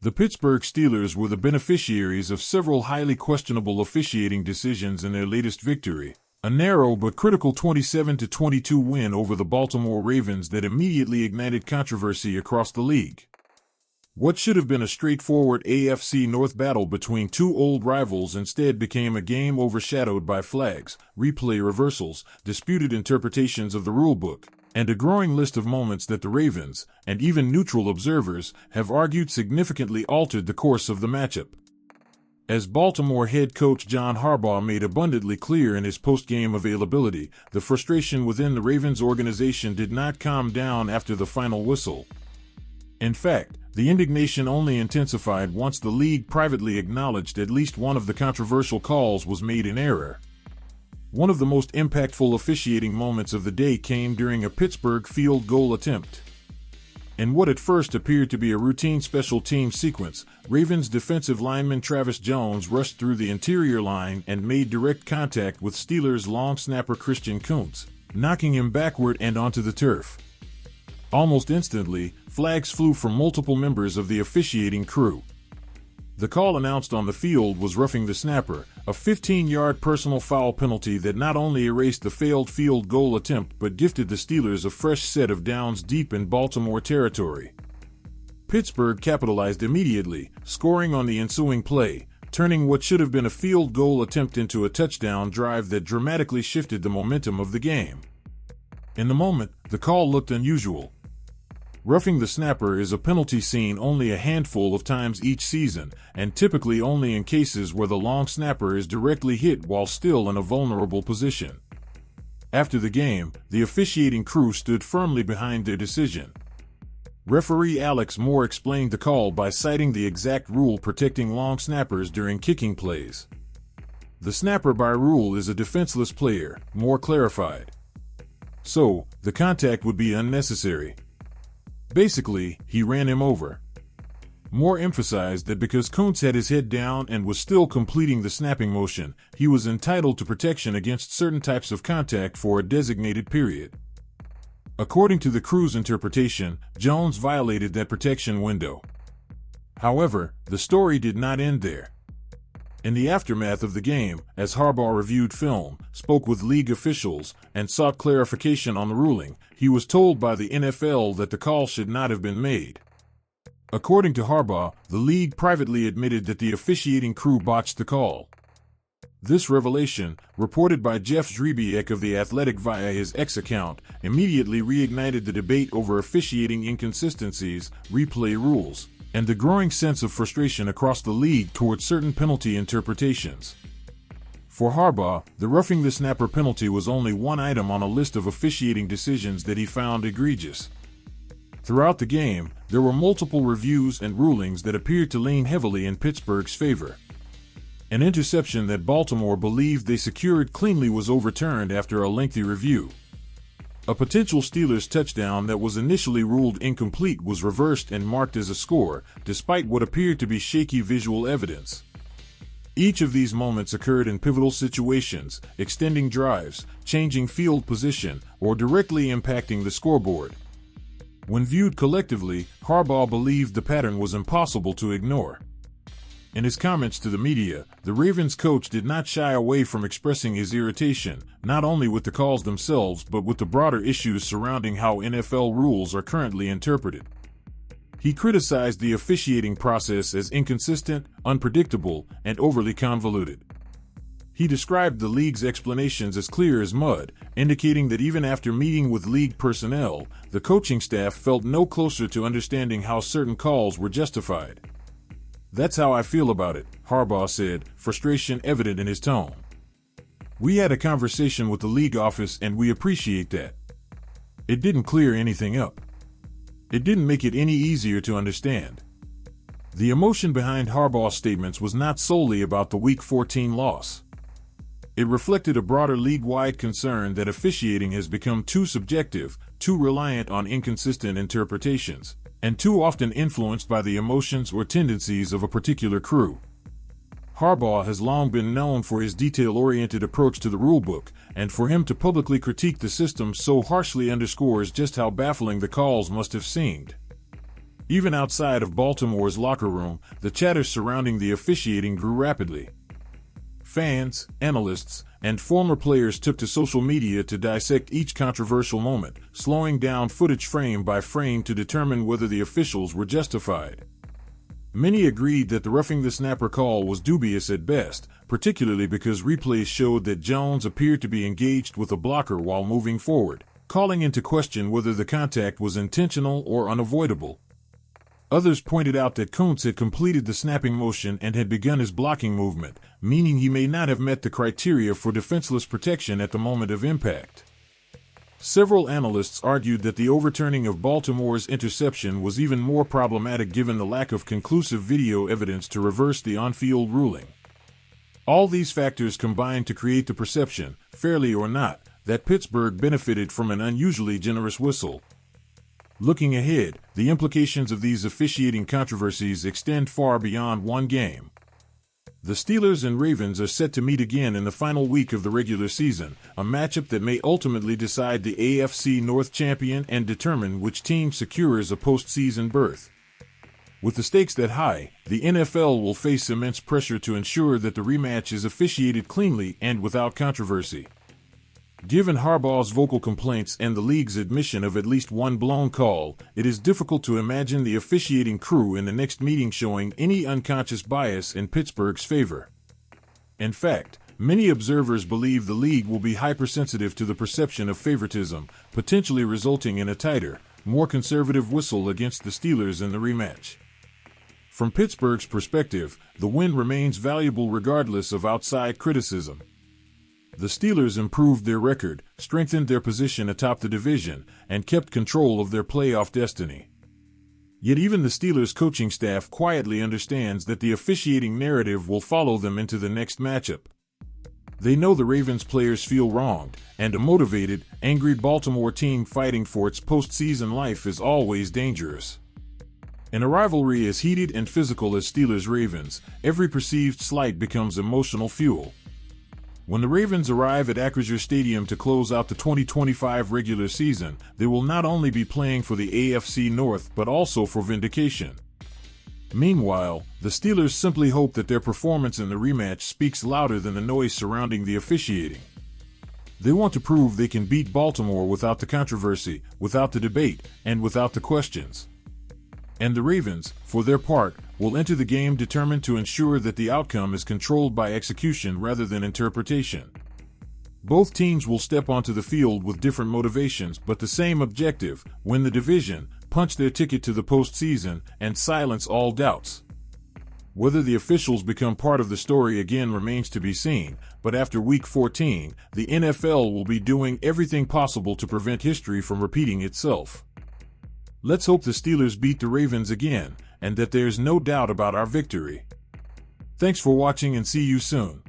The Pittsburgh Steelers were the beneficiaries of several highly questionable officiating decisions in their latest victory, a narrow but critical 27-22 win over the Baltimore Ravens that immediately ignited controversy across the league. What should have been a straightforward AFC North battle between two old rivals instead became a game overshadowed by flags, replay reversals, disputed interpretations of the rulebook, and a growing list of moments that the Ravens, and even neutral observers, have argued significantly altered the course of the matchup. As Baltimore head coach John Harbaugh made abundantly clear in his post-game availability, the frustration within the Ravens organization did not calm down after the final whistle. In fact, the indignation only intensified once the league privately acknowledged at least one of the controversial calls was made in error. One of the most impactful officiating moments of the day came during a Pittsburgh field goal attempt. In what at first appeared to be a routine special team sequence, Ravens defensive lineman Travis Jones rushed through the interior line and made direct contact with Steelers long snapper Christian Kuntz, knocking him backward and onto the turf. Almost instantly, flags flew from multiple members of the officiating crew. The call announced on the field was roughing the snapper, a 15-yard personal foul penalty that not only erased the failed field goal attempt but gifted the Steelers a fresh set of downs deep in Baltimore territory. Pittsburgh capitalized immediately, scoring on the ensuing play, turning what should have been a field goal attempt into a touchdown drive that dramatically shifted the momentum of the game. In the moment, the call looked unusual. Roughing the snapper is a penalty seen only a handful of times each season, and typically only in cases where the long snapper is directly hit while still in a vulnerable position. After the game, the officiating crew stood firmly behind their decision. Referee Alex Moore explained the call by citing the exact rule protecting long snappers during kicking plays. The snapper by rule is a defenseless player, Moore clarified. So, the contact would be unnecessary. Basically, he ran him over. Moore emphasized that because Kuntz had his head down and was still completing the snapping motion, he was entitled to protection against certain types of contact for a designated period. According to the crew's interpretation, Jones violated that protection window. However, the story did not end there. In the aftermath of the game, as Harbaugh reviewed film, spoke with league officials, and sought clarification on the ruling, he was told by the NFL that the call should not have been made. According to Harbaugh, the league privately admitted that the officiating crew botched the call. This revelation, reported by Jeff Zrebiec of The Athletic via his X account, immediately reignited the debate over officiating inconsistencies, replay rules, and the growing sense of frustration across the league toward certain penalty interpretations. For Harbaugh, the roughing the snapper penalty was only one item on a list of officiating decisions that he found egregious. Throughout the game, there were multiple reviews and rulings that appeared to lean heavily in Pittsburgh's favor. An interception that Baltimore believed they secured cleanly was overturned after a lengthy review. A potential Steelers touchdown that was initially ruled incomplete was reversed and marked as a score, despite what appeared to be shaky visual evidence. Each of these moments occurred in pivotal situations, extending drives, changing field position, or directly impacting the scoreboard. When viewed collectively, Harbaugh believed the pattern was impossible to ignore. In his comments to the media, the Ravens coach did not shy away from expressing his irritation, not only with the calls themselves but with the broader issues surrounding how NFL rules are currently interpreted. He criticized the officiating process as inconsistent, unpredictable, and overly convoluted. He described the league's explanations as clear as mud, indicating that even after meeting with league personnel, the coaching staff felt no closer to understanding how certain calls were justified. "That's how I feel about it," Harbaugh said, frustration evident in his tone. "We had a conversation with the league office and we appreciate that. It didn't clear anything up. It didn't make it any easier to understand." The emotion behind Harbaugh's statements was not solely about the Week 14 loss. It reflected a broader league-wide concern that officiating has become too subjective, too reliant on inconsistent interpretations, and too often influenced by the emotions or tendencies of a particular crew. Harbaugh has long been known for his detail-oriented approach to the rulebook, and for him to publicly critique the system so harshly underscores just how baffling the calls must have seemed. Even outside of Baltimore's locker room, the chatter surrounding the officiating grew rapidly. Fans, analysts, and former players took to social media to dissect each controversial moment, slowing down footage frame by frame to determine whether the officials were justified. Many agreed that the roughing the snapper call was dubious at best, particularly because replays showed that Jones appeared to be engaged with a blocker while moving forward, calling into question whether the contact was intentional or unavoidable. Others pointed out that Kuntz had completed the snapping motion and had begun his blocking movement, meaning he may not have met the criteria for defenseless protection at the moment of impact. Several analysts argued that the overturning of Baltimore's interception was even more problematic given the lack of conclusive video evidence to reverse the on-field ruling. All these factors combined to create the perception, fairly or not, that Pittsburgh benefited from an unusually generous whistle. Looking ahead, the implications of these officiating controversies extend far beyond one game. The Steelers and Ravens are set to meet again in the final week of the regular season, a matchup that may ultimately decide the AFC North champion and determine which team secures a postseason berth. With the stakes that high, the NFL will face immense pressure to ensure that the rematch is officiated cleanly and without controversy. Given Harbaugh's vocal complaints and the league's admission of at least one blown call, it is difficult to imagine the officiating crew in the next meeting showing any unconscious bias in Pittsburgh's favor. In fact, many observers believe the league will be hypersensitive to the perception of favoritism, potentially resulting in a tighter, more conservative whistle against the Steelers in the rematch. From Pittsburgh's perspective, the win remains valuable regardless of outside criticism. The Steelers improved their record, strengthened their position atop the division, and kept control of their playoff destiny. Yet even the Steelers' coaching staff quietly understands that the officiating narrative will follow them into the next matchup. They know the Ravens players feel wronged, and a motivated, angry Baltimore team fighting for its postseason life is always dangerous. In a rivalry as heated and physical as Steelers-Ravens, every perceived slight becomes emotional fuel. When the Ravens arrive at Acrisure Stadium to close out the 2025 regular season, they will not only be playing for the AFC North but also for vindication. Meanwhile, the Steelers simply hope that their performance in the rematch speaks louder than the noise surrounding the officiating. They want to prove they can beat Baltimore without the controversy, without the debate, and without the questions. And the Ravens, for their part, will enter the game determined to ensure that the outcome is controlled by execution rather than interpretation. Both teams will step onto the field with different motivations but the same objective: win the division, punch their ticket to the postseason, and silence all doubts. Whether the officials become part of the story again remains to be seen, but after Week 14, the NFL will be doing everything possible to prevent history from repeating itself. Let's hope the Steelers beat the Ravens again, and that there's no doubt about our victory. Thanks for watching and see you soon.